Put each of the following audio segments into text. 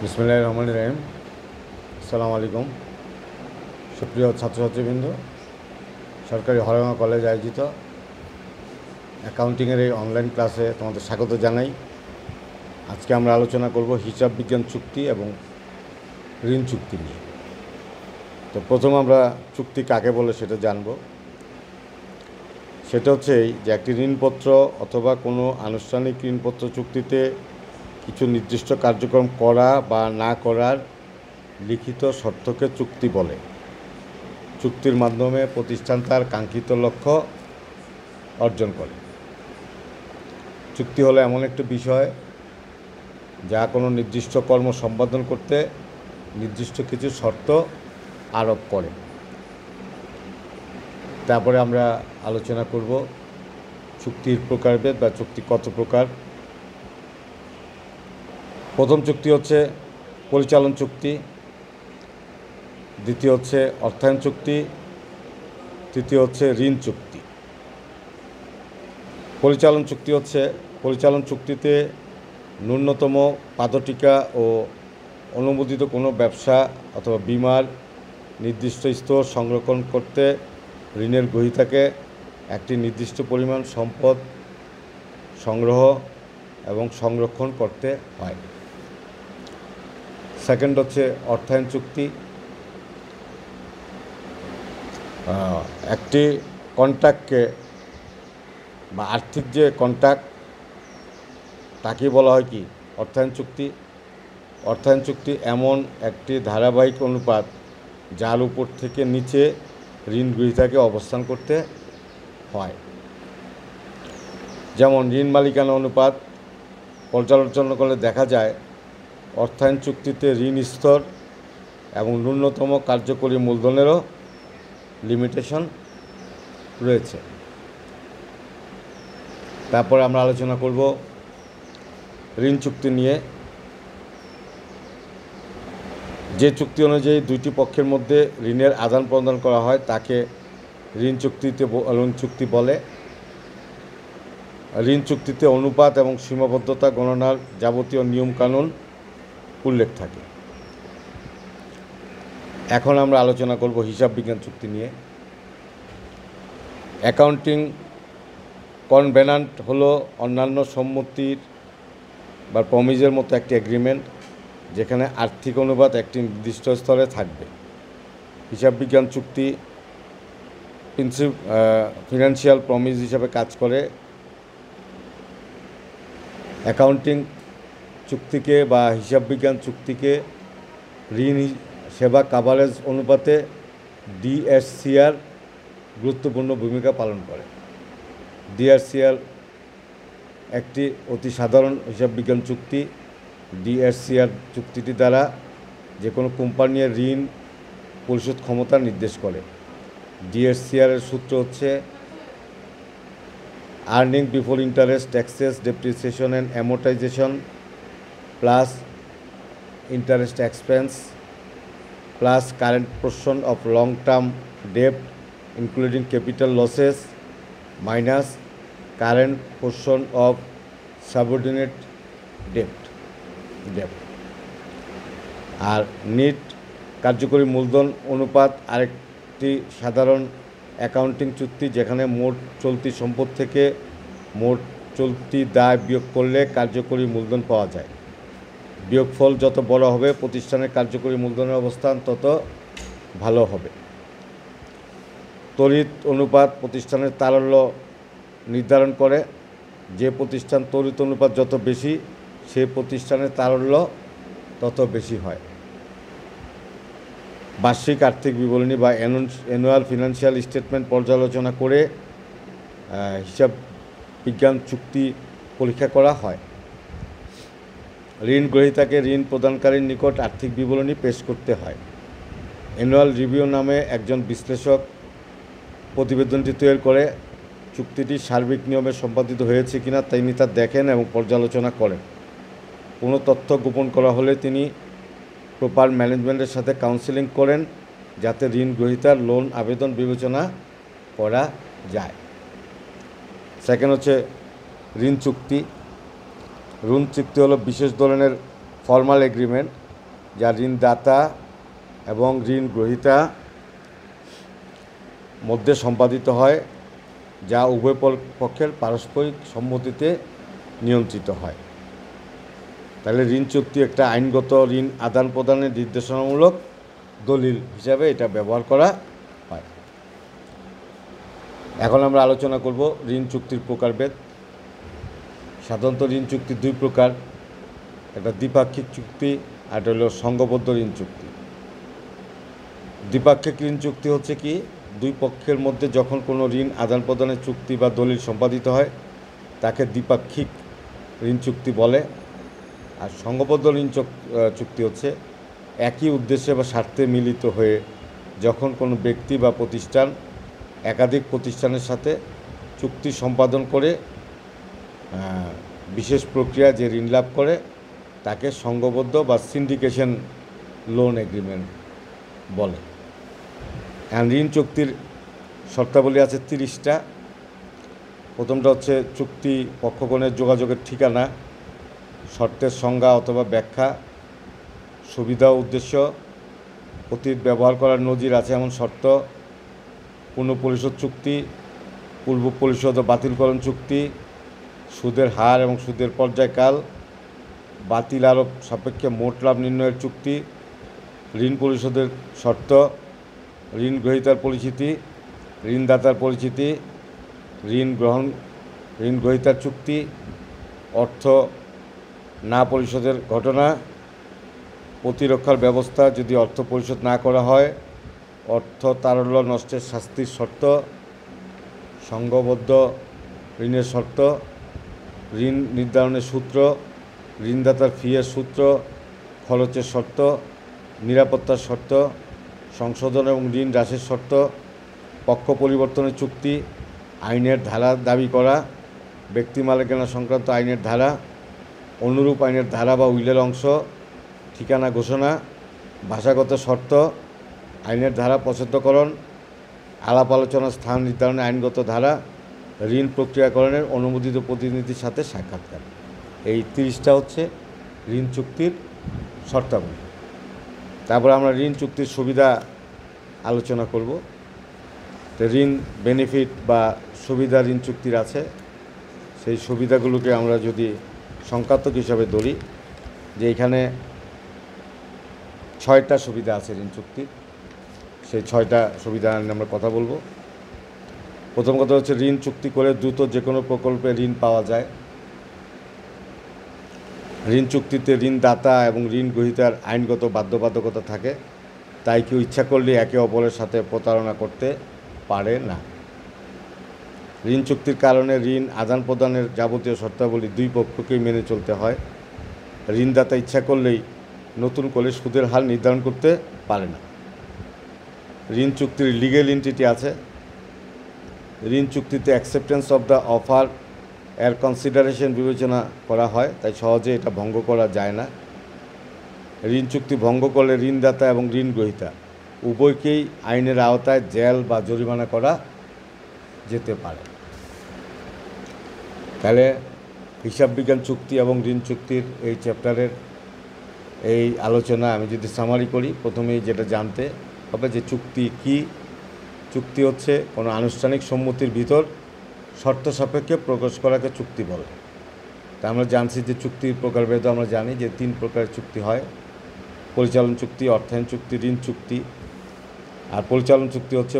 বিসমিল্লাহির রহমানির রহিম। আসসালামু আলাইকুম। সুপ্রিয় ছাত্রছাত্রীবৃন্দ, সরকারি হরগাঁও কলেজ আয়োজিত অ্যাকাউন্টিংয়ের এই অনলাইন ক্লাসে তোমাদের স্বাগত জানাই। আজকে আমরা আলোচনা করব হিসাব বিজ্ঞান চুক্তি এবং ঋণ চুক্তি নিয়ে। তো প্রথম আমরা চুক্তি কাকে বলে সেটা জানব। সেটা হচ্ছে যে একটি ঋণপত্র অথবা কোনো আনুষ্ঠানিক ঋণপত্র চুক্তিতে কিছু নির্দিষ্ট কার্যক্রম করা বা না করার লিখিত শর্তকে চুক্তি বলে। চুক্তির মাধ্যমে প্রতিষ্ঠান তার কাঙ্ক্ষিত লক্ষ্য অর্জন করে। চুক্তি হলো এমন একটি বিষয় যা কোনো নির্দিষ্ট কর্ম সম্পাদন করতে নির্দিষ্ট কিছু শর্ত আরোপ করে। তারপরে আমরা আলোচনা করব চুক্তির প্রকারভেদ বা চুক্তি কত প্রকার। প্রথম চুক্তি হচ্ছে পরিচালন চুক্তি, দ্বিতীয় হচ্ছে অর্থায়ন চুক্তি, তৃতীয় হচ্ছে ঋণ চুক্তি। পরিচালন চুক্তিতে ন্যূনতম পাদটিকা ও অনুমোদিত কোনো ব্যবসা অথবা বীমার নির্দিষ্ট স্তর সংরক্ষণ করতে ঋণের গ্রহীতাকে একটি নির্দিষ্ট পরিমাণ সম্পদ সংগ্রহ এবং সংরক্ষণ করতে হয়। সেকেন্ড হচ্ছে অর্থায়ন চুক্তি। একটি কন্ট্রাক্টকে বা আর্থিক যে কন্ট্রাক্ট তাকে বলা হয় কি অর্থায়ন চুক্তি। অর্থায়ন চুক্তি এমন একটি ধারাবাহিক অনুপাত যার উপর থেকে নিচে ঋণ গ্রহীতাকে অবস্থান করতে হয়। যেমন ঋণ মালিকানা অনুপাত পর্যালোচনা করলে দেখা যায় অর্থায়ন চুক্তিতে ঋণ স্তর এবং ন্যূনতম কার্যকরী মূলধনেরও লিমিটেশন রয়েছে। তারপরে আমরা আলোচনা করব ঋণ চুক্তি নিয়ে। যে চুক্তি অনুযায়ী দুইটি পক্ষের মধ্যে ঋণের আদান প্রদান করা হয় তাকে ঋণ চুক্তি বলে। ঋণ চুক্তিতে অনুপাত এবং সীমাবদ্ধতা গণনার যাবতীয় নিয়মকানুন উল্লেখ থাকে। এখন আমরা আলোচনা করব হিসাব বিজ্ঞান চুক্তি নিয়ে। অ্যাকাউন্টিং কনভেনান্ট হলো অন্যান্য সম্মতির বা প্রমিজের মতো একটি এগ্রিমেন্ট যেখানে আর্থিক অনুপাত একটি নির্দিষ্ট স্তরে থাকবে। হিসাব বিজ্ঞান চুক্তি ফিনান্সিয়াল প্রমিজ হিসাবে কাজ করে। অ্যাকাউন্টিং চুক্তিকে বা হিসাব বিজ্ঞান চুক্তিকে ঋণ সেবা কাভারেজ অনুপাতে ডিএসসিআর গুরুত্বপূর্ণ ভূমিকা পালন করে। ডিএসসিআর একটি অতি সাধারণ হিসাব বিজ্ঞান চুক্তি। ডিএসসিআর চুক্তিটি দ্বারা যে কোনো কোম্পানির ঋণ পরিশোধ ক্ষমতা নির্দেশ করে। ডিএসসিআরের সূত্র হচ্ছে earning before interest, taxes, depreciation and amortisation plus interest expense plus current portion of long term ডেপ্ট including capital losses minus current portion of subordinate ডেপ্ট। R NEET কার্যকরী মূলধন অনুপাত আরেকটি সাধারণ অ্যাকাউন্টিং চুক্তি যেখানে মোট চলতি সম্পদ থেকে মোট চলতি দায় বিয়োগ করলে কার্যকরী মূলধন পাওয়া যায়। বিয়োগফল যত বড় হবে প্রতিষ্ঠানের কার্যকরী মূলধনের অবস্থান তত ভালো হবে। তড়িৎ অনুপাত প্রতিষ্ঠানের তারল্য নির্ধারণ করে। যে প্রতিষ্ঠান তড়িৎ অনুপাত যত বেশি সেই প্রতিষ্ঠানের তারল্য তত বেশি হয়। বার্ষিক আর্থিক বিবরণী বা অ্যানুয়াল ফিনান্সিয়াল স্টেটমেন্ট পর্যালোচনা করে হিসাব বিজ্ঞান চুক্তি পরীক্ষা করা হয়। ঋণ গ্রহীতাকে ঋণ প্রদানকারীর নিকট আর্থিক বিবরণী পেশ করতে হয়। অ্যানুয়াল রিভিউ নামে একজন বিশ্লেষক প্রতিবেদনটি তৈরি করে চুক্তিটি সার্বিক নিয়মে সম্পাদিত হয়েছে কিনা তিনি তা দেখেন এবং পর্যালোচনা করেন। কোনো তথ্য গোপন করা হলে তিনি প্রপার ম্যানেজমেন্টের সাথে কাউন্সেলিং করেন যাতে ঋণ গ্রহীতার লোন আবেদন বিবেচনা করা যায়। সেকেন্ড হচ্ছে ঋণ চুক্তি। ঋণ চুক্তি হলো বিশেষ ধরনের ফর্মাল এগ্রিমেন্ট যা ঋণদাতা এবং ঋণ গ্রহীতা মধ্যে সম্পাদিত হয়, যা উভয় পক্ষের পারস্পরিক সম্মতিতে নিয়ন্ত্রিত হয়। তাহলে ঋণ চুক্তি একটা আইনগত ঋণ আদান প্রদানের নির্দেশনামূলক দলিল হিসাবে এটা ব্যবহার করা হয়। এখন আমরা আলোচনা করব ঋণ চুক্তির প্রকারভেদ। সাধারণত ঋণ চুক্তি দুই প্রকার, একটা দ্বিপাক্ষিক চুক্তি আর একটা হলো সংঘবদ্ধ ঋণ চুক্তি। দ্বিপাক্ষিক ঋণ চুক্তি হচ্ছে কি, দুই পক্ষের মধ্যে যখন কোনো ঋণ আদান প্রদানের চুক্তি বা দলিল সম্পাদিত হয় তাকে দ্বিপাক্ষিক ঋণ চুক্তি বলে। আর সংঘবদ্ধ ঋণ চুক্তি হচ্ছে একই উদ্দেশ্যে বা স্বার্থে মিলিত হয়ে যখন কোনো ব্যক্তি বা প্রতিষ্ঠান একাধিক প্রতিষ্ঠানের সাথে চুক্তি সম্পাদন করে বিশেষ প্রক্রিয়া যে ঋণ লাভ করে তাকে সংঘবদ্ধ বা সিন্ডিকেশন লোন এগ্রিমেন্ট বলে। ঋণ চুক্তির শর্তাবলী আছে 30টা। প্রথমটা হচ্ছে চুক্তি পক্ষগণের যোগাযোগের ঠিকানা, শর্তের সংজ্ঞা অথবা ব্যাখ্যা, সুবিধা ও উদ্দেশ্য, অতীত ব্যবহার করার নজির আছে এমন শর্ত, পুনঃপরিশোধ চুক্তি, পূর্ব পরিশোধ ও বাতিলকরণ চুক্তি, সুদের হার এবং সুদের পর্যায়কাল, বাতিল আরোপ সাপেক্ষে মোট লাভ নির্ণয়ের চুক্তি, ঋণ পরিশোধের শর্ত, ঋণ গ্রহীতার পরিচিতি, ঋণদাতার পরিচিতি, ঋণ গ্রহীতার চুক্তি, অর্থ না পরিশোধের ঘটনা, প্রতিরক্ষার ব্যবস্থা যদি অর্থ পরিশোধ না করা হয়, অর্থ তারল্য নষ্টের শাস্তির শর্ত, সংঘবদ্ধ ঋণের শর্ত, ঋণ নির্ধারণের সূত্র, ঋণদাতার ফিয়ের সূত্র, খরচের শর্ত, নিরাপত্তার শর্ত, সংশোধন এবং ঋণ হ্রাসের শর্ত, পক্ষ পরিবর্তনের চুক্তি, আইনের ধারা দাবি করা, ব্যক্তি মালিকানা সংক্রান্ত আইনের ধারা, অনুরূপ আইনের ধারা বা উইলের অংশ, ঠিকানা ঘোষণা, ভাষাগত শর্ত, আইনের ধারা প্রচ্ছদকরণ, আলাপ আলোচনার স্থান নির্ধারণের আইনগত ধারা, ঋণ প্রক্রিয়াকরণের অনুমোদিত প্রতিনিধির সাথে সাক্ষাৎকার। এই 30টা হচ্ছে ঋণ চুক্তির শর্তাবলী। তারপর আমরা ঋণ চুক্তির সুবিধা আলোচনা করব। তো ঋণ বেনিফিট বা সুবিধা ঋণ চুক্তির আছে, সেই সুবিধাগুলোকে আমরা যদি সংখ্যাত্মক হিসাবে ধরি, যে এখানে 6টা সুবিধা আছে ঋণ চুক্তির, সেই 6টা সুবিধা নিয়ে আমরা কথা বলবো। প্রথম কথা হচ্ছে ঋণ চুক্তি করে দ্রুত যে কোনো প্রকল্পে ঋণ পাওয়া যায়। ঋণ চুক্তিতে ঋণদাতা এবং ঋণ গ্রহীতার আইনগত বাধ্যবাধকতা থাকে, তাই কেউ ইচ্ছা করলে একে অপরের সাথে প্রতারণা করতে পারে না। ঋণ চুক্তির কারণে ঋণ আদান প্রদানের যাবতীয় শর্তাবলী দুই পক্ষকেই মেনে চলতে হয়। ঋণদাতা ইচ্ছা করলেই নতুন করে সুদের হার নির্ধারণ করতে পারে না। ঋণ চুক্তির লিগ্যাল এন্টিটি আছে। ঋণ চুক্তিতে অ্যাকসেপ্টেন্স অফ দ্য অফার এর কনসিডারেশন বিবেচনা করা হয়, তাই সহজে এটা ভঙ্গ করা যায় না। ঋণ চুক্তি ভঙ্গ করলে ঋণদাতা এবং ঋণ গ্রহীতা উভয়কেই আইনের আওতায় জেল বা জরিমানা করা যেতে পারে। তাহলে হিসাব বিজ্ঞান চুক্তি এবং ঋণ চুক্তির এই চ্যাপ্টারের এই আলোচনা আমি যদি সামারি করি, প্রথমেই যেটা জানতে হবে যে চুক্তি কি। চুক্তি হচ্ছে কোনো আনুষ্ঠানিক সম্মতির ভিতর শর্ত সাপেক্ষে প্রকাশ করাকে চুক্তি বলে। তা আমরা জানছি যে চুক্তির প্রকারভেদ আমরা জানি যে 3 প্রকারের চুক্তি হয়: পরিচালন চুক্তি, অর্থায়ন চুক্তি, ঋণ চুক্তি। আর পরিচালন চুক্তি হচ্ছে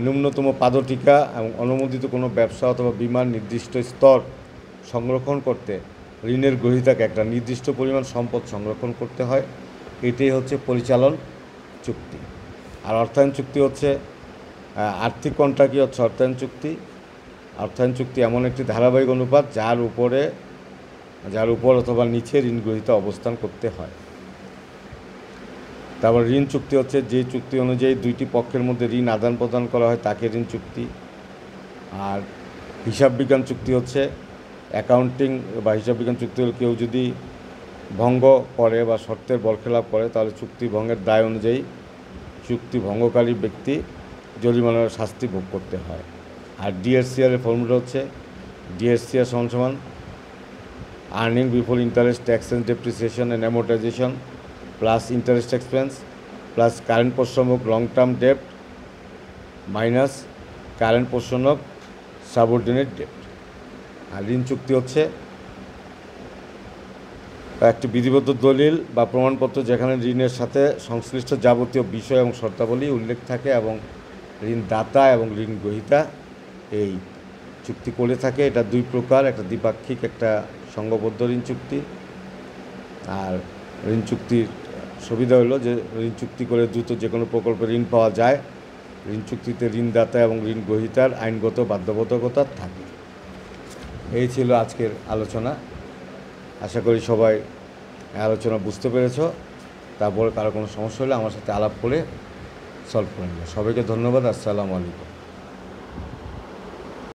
ন্যূনতম পাদটিকা এবং অনুমোদিত কোনো ব্যবসা অথবা বীমার নির্দিষ্ট স্তর সংরক্ষণ করতে ঋণের গ্রহীতাকে একটা নির্দিষ্ট পরিমাণ সম্পদ সংরক্ষণ করতে হয়, এটাই হচ্ছে পরিচালন চুক্তি। আর অর্থায়ন চুক্তি হচ্ছে আর্থিক কন্ট্রাক্টই হচ্ছে অর্থায়ন চুক্তি। অর্থায়ন চুক্তি এমন একটি ধারাবাহিক অনুপাত যার উপর অথবা নিচে ঋণ গ্রহীতা অবস্থান করতে হয়। তারপর ঋণ চুক্তি হচ্ছে যে চুক্তি অনুযায়ী দুইটি পক্ষের মধ্যে ঋণ আদান প্রদান করা হয় তাকে ঋণ চুক্তি। আর হিসাব বিজ্ঞান চুক্তি হচ্ছে অ্যাকাউন্টিং বা হিসাব বিজ্ঞান চুক্তি কেউ যদি ভঙ্গ করে বা শর্তের বরখেলাপ করে তাহলে চুক্তি ভঙ্গের দায় অনুযায়ী চুক্তি ভঙ্গকারী ব্যক্তি জরিমানার শাস্তি ভোগ করতে হয়। আর ডিএসসিআরের ফর্মুলা হচ্ছে ডিএসসিআর সমান earning before interest, tax and depreciation and amortisation plus interest expense plus current portion of long term ডেপ্ট minus current portion of subordinate ডেপ্ট। আর ঋণ চুক্তি হচ্ছে একটি বিধিবদ্ধ দলিল বা প্রমাণপত্র যেখানে ঋণের সাথে সংশ্লিষ্ট যাবতীয় বিষয় এবং শর্তাবলী উল্লেখ থাকে এবং ঋণদাতা এবং ঋণ গ্রহীতা এই চুক্তি করে থাকে। এটা দুই প্রকার, একটা দ্বিপাক্ষিক, একটা সংঘবদ্ধ ঋণ চুক্তি। আর ঋণ চুক্তির সুবিধা হলো যে ঋণ চুক্তি করে দ্রুত যে কোনো প্রকল্পে ঋণ পাওয়া যায়। ঋণ চুক্তিতে ঋণদাতা এবং ঋণ গ্রহীতার আইনগত বাধ্যবাধকতা থাকে। এই ছিল আজকের আলোচনা। আশা করি সবাই আলোচনা বুঝতে পেরেছ। তারপরে কারো কোনো সমস্যা হলে আমার সাথে আলাপ করে সলভ করে নেবে। সবাইকে ধন্যবাদ। আসসালামু আলাইকুম।